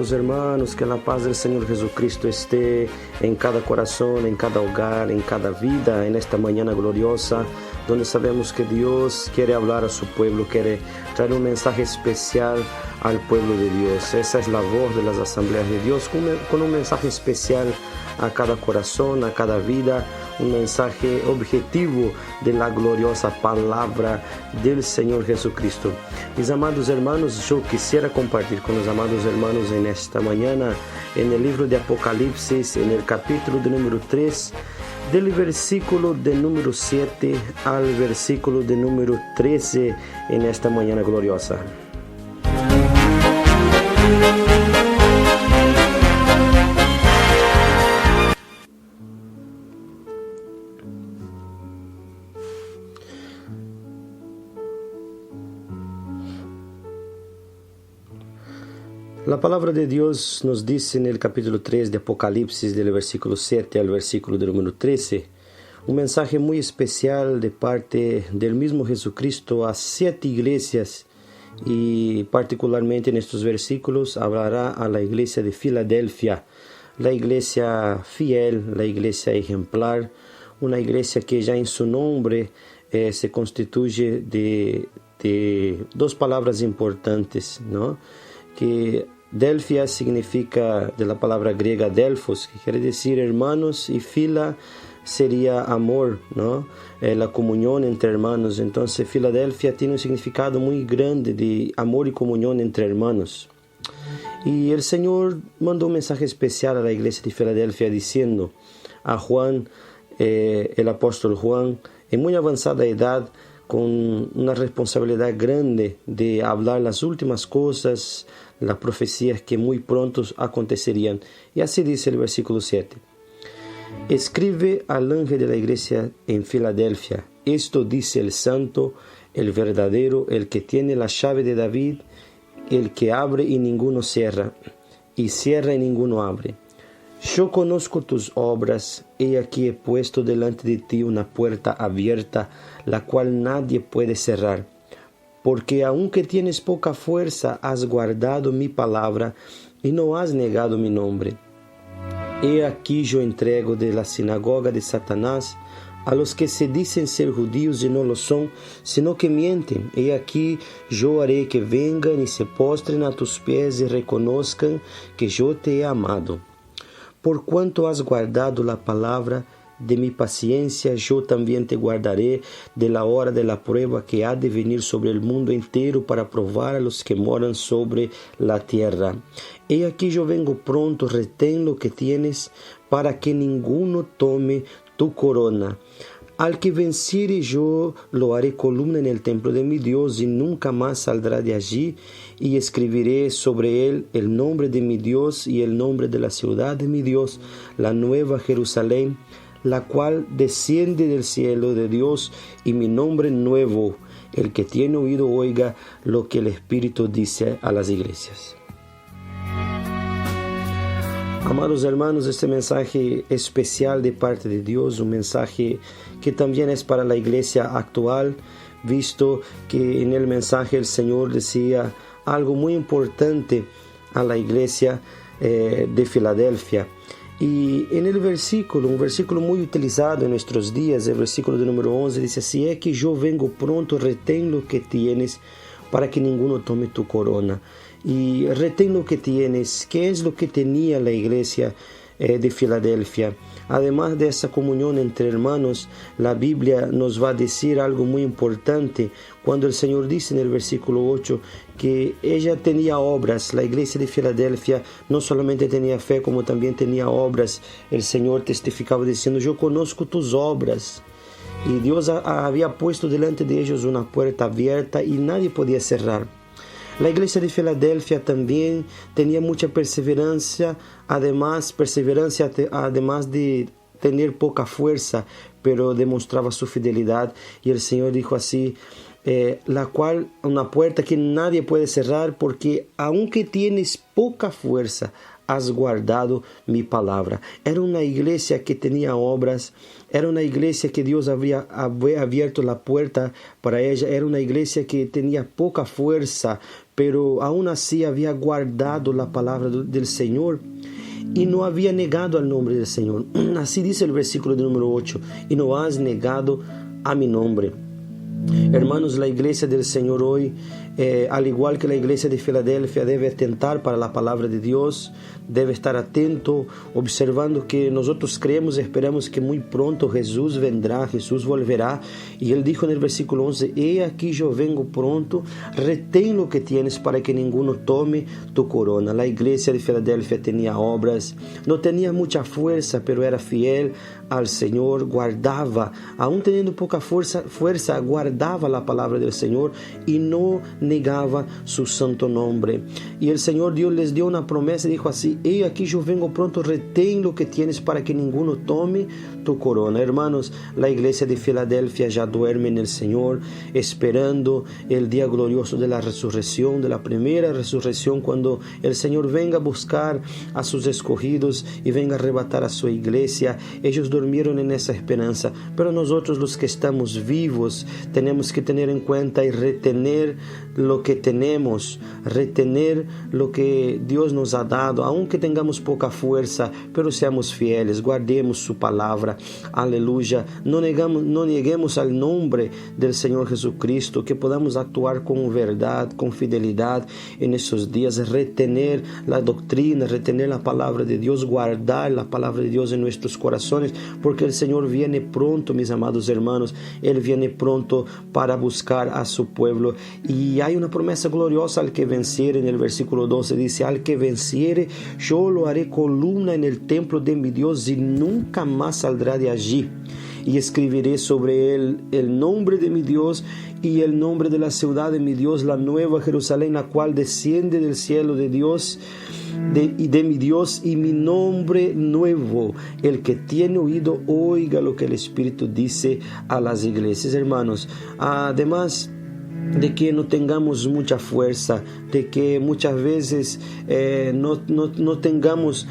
amados hermanos, que la paz del Señor Jesucristo esté en cada corazón, en cada hogar, en cada vida, en esta mañana gloriosa, donde sabemos que Dios quiere hablar a su pueblo, quiere traer un mensaje especial al pueblo de Dios. Esa es la voz de las asambleas de Dios, con un mensaje especial a cada corazón, a cada vida, un mensaje objetivo de la gloriosa palabra del Señor Jesucristo. Mis amados hermanos, yo quisiera compartir con los amados hermanos en esta mañana, en el libro de Apocalipsis, en el capítulo de número 3, del versículo de número 7 al versículo de número 13, en esta mañana gloriosa. La palabra de Dios nos dice en el capítulo 3 de Apocalipsis, del versículo 7 al versículo de número 13, un mensaje muy especial de parte del mismo Jesucristo a 7 iglesias, y particularmente en estos versículos hablará a la iglesia de Filadelfia, la iglesia fiel, la iglesia ejemplar, una iglesia que ya en su nombre se constituye de dos palabras importantes, ¿no? Que Delfia significa de la palabra griega Delfos, que quiere decir hermanos, y fila sería amor, ¿no? La comunión entre hermanos. Entonces Filadelfia tiene un significado muy grande de amor y comunión entre hermanos. Y el Señor mandó un mensaje especial a la iglesia de Filadelfia diciendo a Juan, el apóstol Juan, en muy avanzada edad, con una responsabilidad grande de hablar las últimas cosas, las profecías que muy pronto acontecerían. Y así dice el versículo 7. Escribe al ángel de la iglesia en Filadelfia: esto dice el santo, el verdadero, el que tiene la llave de David, el que abre y ninguno cierra, y cierra y ninguno abre. Yo conozco tus obras, he aquí he puesto delante de ti una puerta abierta, la cual nadie puede cerrar. Porque aunque tienes poca fuerza, has guardado mi palabra y no has negado mi nombre. He aquí yo entrego de la sinagoga de Satanás a los que se dicen ser judíos y no lo son, sino que mienten. He aquí yo haré que vengan y se postren a tus pies y reconozcan que yo te he amado. Por cuanto has guardado la palabra de mi paciencia, yo también te guardaré de la hora de la prueba que ha de venir sobre el mundo entero para probar a los que moran sobre la tierra. He aquí yo vengo pronto, retén lo que tienes, para que ninguno tome tu corona. Al que venciere yo lo haré columna en el templo de mi Dios y nunca más saldrá de allí, y escribiré sobre él el nombre de mi Dios y el nombre de la ciudad de mi Dios, la nueva Jerusalén, la cual desciende del cielo de Dios, y mi nombre nuevo. El que tiene oído oiga lo que el Espíritu dice a las iglesias. Amados hermanos, este mensaje especial de parte de Dios, un mensaje que también es para la iglesia actual, visto que en el mensaje el Señor decía algo muy importante a la iglesia de Filadelfia. Y en el versículo, un versículo muy utilizado en nuestros días, el versículo de número 11, dice así: es que yo vengo pronto, retén lo que tienes, para que ninguno tome tu corona. Y retén lo que tienes. ¿Qué es lo que tenía la iglesia de Filadelfia? Además de esa comunión entre hermanos, la Biblia nos va a decir algo muy importante cuando el Señor dice en el versículo 8 que ella tenía obras. La iglesia de Filadelfia no solamente tenía fe, como también tenía obras. El Señor testificaba diciendo: yo conozco tus obras. Y Dios había puesto delante de ellos una puerta abierta y nadie podía cerrar. La iglesia de Filadelfia también tenía mucha perseverancia, además de tener poca fuerza, pero demostraba su fidelidad. Y el Señor dijo así: la cual, una puerta que nadie puede cerrar, porque aunque tienes poca fuerza, has guardado mi palabra. Era una iglesia que tenía obras, era una iglesia que Dios había abierto la puerta para ella, era una iglesia que tenía poca fuerza, pero aún así había guardado la palabra del Señor y no había negado al nombre del Señor. Así dice el versículo de número 8, y no has negado a mi nombre. Hermanos, la iglesia del Señor hoy, al igual que la iglesia de Filadelfia, debe atentar para la palabra de Dios, debe estar atento, observando que nosotros creemos y esperamos que muy pronto Jesús vendrá, Jesús volverá. Y Él dijo en el versículo 11, he aquí yo vengo pronto, retén lo que tienes para que ninguno tome tu corona. La iglesia de Filadelfia tenía obras, no tenía mucha fuerza, pero era fiel al Señor, guardaba, aún teniendo poca fuerza, guardaba la palabra del Señor y no negaba su santo nombre. Y el Señor Dios les dio una promesa y dijo así, he aquí yo vengo pronto, retén lo que tienes para que ninguno tome tu corona. Hermanos, la iglesia de Filadelfia ya duerme en el Señor, esperando el día glorioso de la resurrección, de la primera resurrección, cuando el Señor venga a buscar a sus escogidos y venga a arrebatar a su iglesia. Ellos durmieron en esa esperanza, pero nosotros los que estamos vivos tenemos que tener en cuenta y retener lo que tenemos, retener lo que Dios nos ha dado, aunque tengamos poca fuerza, pero seamos fieles, guardemos su palabra, aleluya, no neguemos al nombre del Señor Jesucristo, que podamos actuar con verdad, con fidelidad en esos días, retener la doctrina, retener la palabra de Dios, guardar la palabra de Dios en nuestros corazones, porque el Señor viene pronto, mis amados hermanos, Él viene pronto para buscar a su pueblo. Y hay una promesa gloriosa al que venciere. En el versículo 12 dice, al que venciere, yo lo haré columna en el templo de mi Dios y nunca más saldrá de allí. Y escribiré sobre él el nombre de mi Dios y el nombre de la ciudad de mi Dios, la nueva Jerusalén, la cual desciende del cielo de Dios, de mi Dios, y mi nombre nuevo. El que tiene oído, oiga lo que el Espíritu dice a las iglesias. Hermanos, además de que no tengamos mucha fuerza, de que muchas veces no tengamos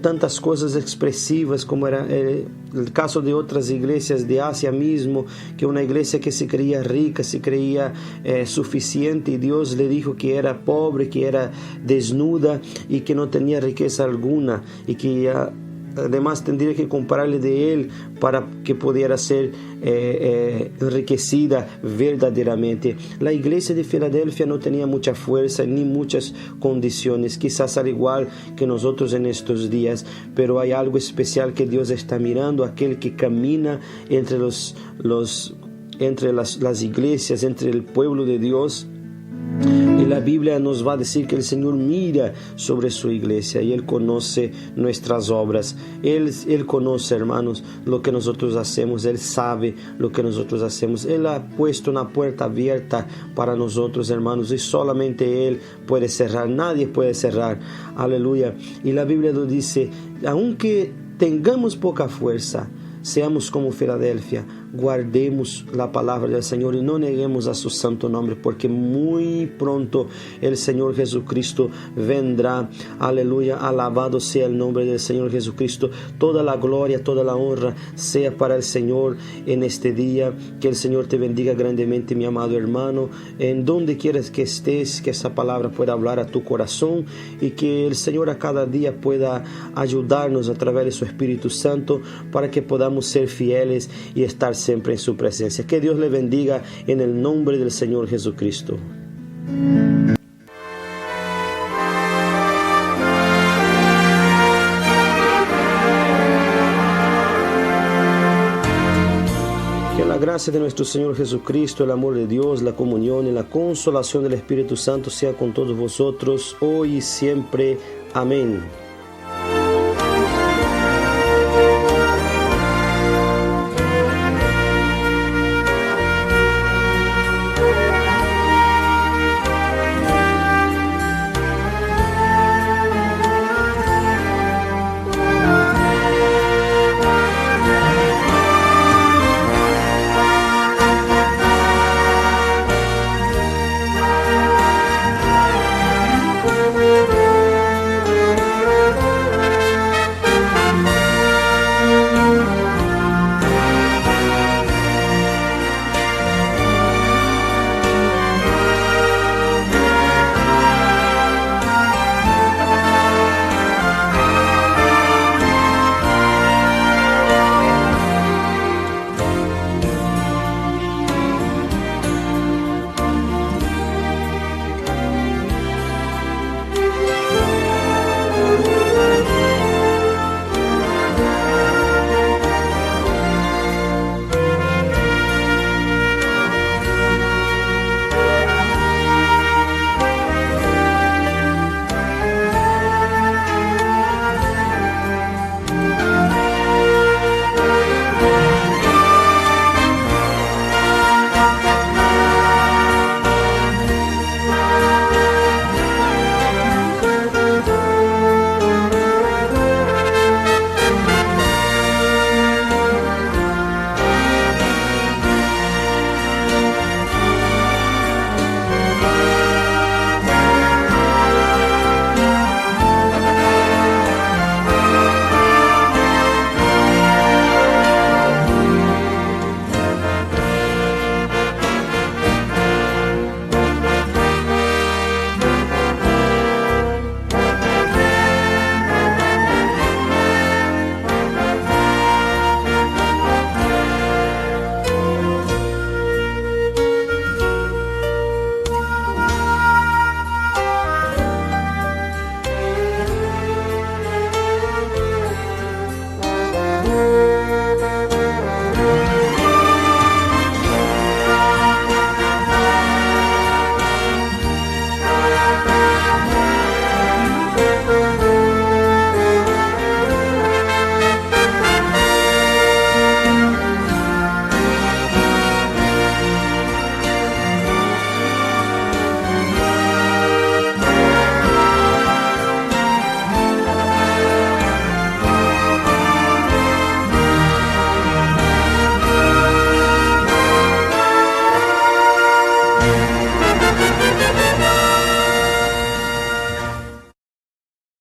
tantas cosas expresivas como era el caso de otras iglesias de Asia mismo, que una iglesia que se creía rica, se creía suficiente, y Dios le dijo que era pobre, que era desnuda y que no tenía riqueza alguna, y que además tendría que comprarle de él para que pudiera ser enriquecida verdaderamente. La iglesia de Filadelfia no tenía mucha fuerza ni muchas condiciones, quizás al igual que nosotros en estos días, pero hay algo especial que Dios está mirando, aquel que camina entre las iglesias, entre el pueblo de Dios. Y la Biblia nos va a decir que el Señor mira sobre su iglesia y Él conoce nuestras obras. Él conoce, hermanos, lo que nosotros hacemos. Él sabe lo que nosotros hacemos. Él ha puesto una puerta abierta para nosotros, hermanos, y solamente Él puede cerrar. Nadie puede cerrar. Aleluya. Y la Biblia nos dice, aunque tengamos poca fuerza, seamos como Filadelfia, guardemos la palabra del Señor y no neguemos a su santo nombre, porque muy pronto el Señor Jesucristo vendrá. Aleluya, alabado sea el nombre del Señor Jesucristo. Toda la gloria, toda la honra sea para el Señor en este día. Que el Señor te bendiga grandemente, mi amado hermano, en donde quieras que estés, que esa palabra pueda hablar a tu corazón y que el Señor a cada día pueda ayudarnos a través de su Espíritu Santo para que podamos ser fieles y estar siempre en su presencia. Que Dios le bendiga en el nombre del Señor Jesucristo. Que la gracia de nuestro Señor Jesucristo, el amor de Dios, la comunión y la consolación del Espíritu Santo sea con todos vosotros hoy y siempre. Amén.